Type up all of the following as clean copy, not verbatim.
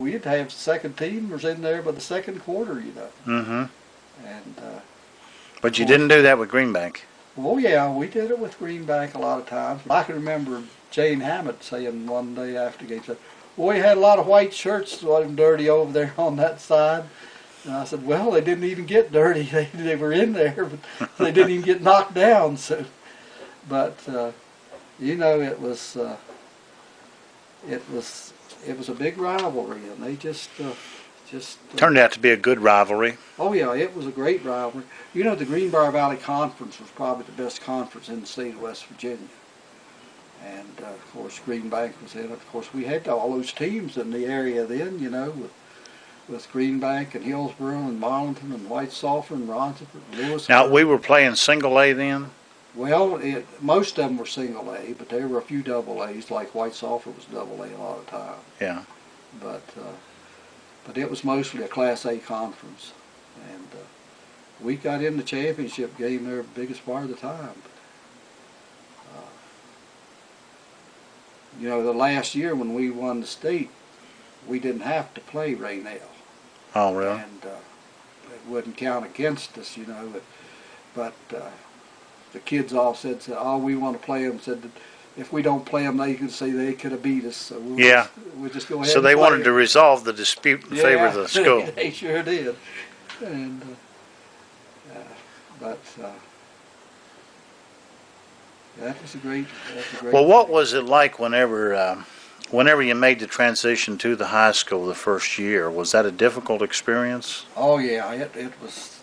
We'd have second teamers in there by the second quarter, you know. Mm-hmm. And But you didn't do that with Greenbank. oh yeah, we did it with Greenbank a lot of times. I can remember Jane Hammett saying one day after the game, said, "Well, we had a lot of white shirts running dirty over there on that side." And I said, "Well, they didn't even get dirty. They were in there, but they didn't even get knocked down." So, but you know, it was a big rivalry, and they just Turned out to be a good rivalry. oh yeah, it was a great rivalry. You know, the Greenbrier Valley Conference was probably the best conference in the state of West Virginia. And of course, Greenbank was in it. Of course, we had all those teams in the area then, you know, with Greenbank and Hillsboro and Marlinton and White Sulphur and Ronceverte and Lewis. Now, we were playing single A then? Well, most of them were single A, but there were a few double A's, like White Sulphur was double A a lot of time. Yeah. But it was mostly a Class A conference. And we got in the championship game there the biggest part of the time. You know, the last year when we won the state, we didn't have to play Raynell. Oh, really? And it wouldn't count against us, you know. But the kids all said, "Oh, we want to play them." Said that if we don't play them, they could say they could have beat us. So we'll just go ahead. So and they play wanted to resolve the dispute in favor of the school. They sure did. And that was a great. Well, what was it like whenever you made the transition to the high school the first year? Was that a difficult experience? Oh yeah, it was.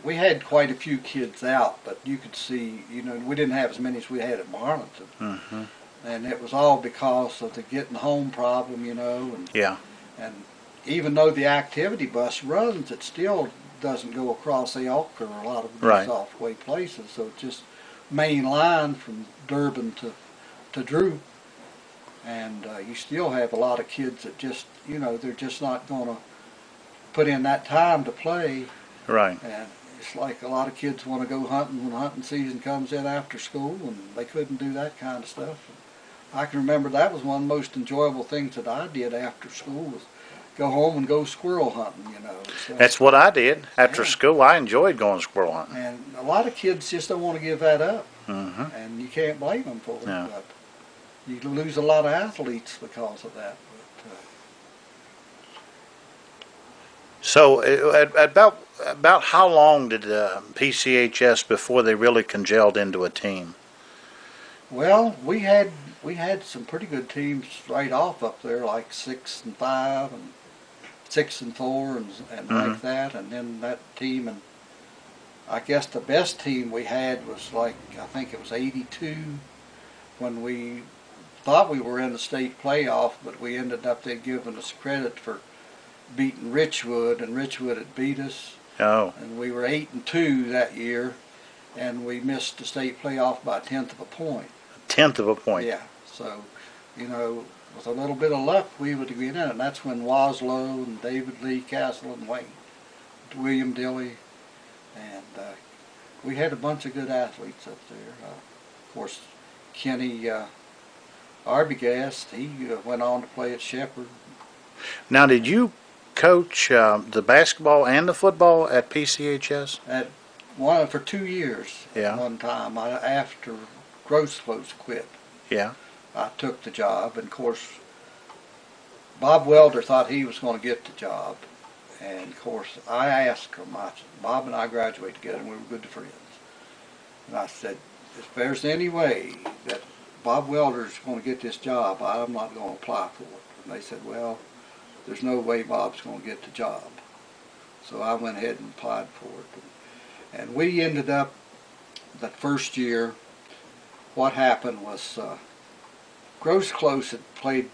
We had quite a few kids out, but you could see, you know, we didn't have as many as we had at Marlinton. Mm-hmm. And it was all because of the getting home problem, you know. And, yeah. And even though the activity bus runs, it still doesn't go across the Elk or a lot of these off-way places. So it's just main line from Durbin to Drew. And you still have a lot of kids that just, you know, they're just not going to put in that time to play. Right. And it's like a lot of kids want to go hunting when hunting season comes in after school, and they couldn't do that kind of stuff. I can remember that was one of the most enjoyable things that I did after school was go home and go squirrel hunting, you know. So, that's what I did. After school, I enjoyed going squirrel hunting. And a lot of kids just don't want to give that up. Mm-hmm. And you can't blame them for it. No. But you lose a lot of athletes because of that. But, so about how long did PCHS before they really congealed into a team? Well, we had some pretty good teams right off up there, like 6 and 5 and 6 and 4 and like that. And then that team, and I guess the best team we had was like, I think it was 82 when we thought we were in the state playoff, but we ended up they giving us credit for beating Richwood, and Richwood had beat us. Oh. And we were 8-2 that year, and we missed the state playoff by 1/10 of a point. 1/10 of a point. Yeah. So, you know, with a little bit of luck, we would get in it. And that's when Waslow and David Lee Castle and Wayne, William Dilly, and we had a bunch of good athletes up there. Of course, Kenny Arbogast, he went on to play at Shepherd. Now, did you coach the basketball and the football at PCHS? At one for 2 years. Yeah. At one time, after Grossclose quit. Yeah. I took the job, and of course, Bob Welder thought he was going to get the job, and of course, I asked him. I said, Bob and I graduated together, and we were good friends. And I said, if there's any way that Bob Welder's going to get this job, I'm not going to apply for it. And they said, well, there's no way Bob's going to get the job. So I went ahead and applied for it. And we ended up, that first year, what happened was Grossclose had played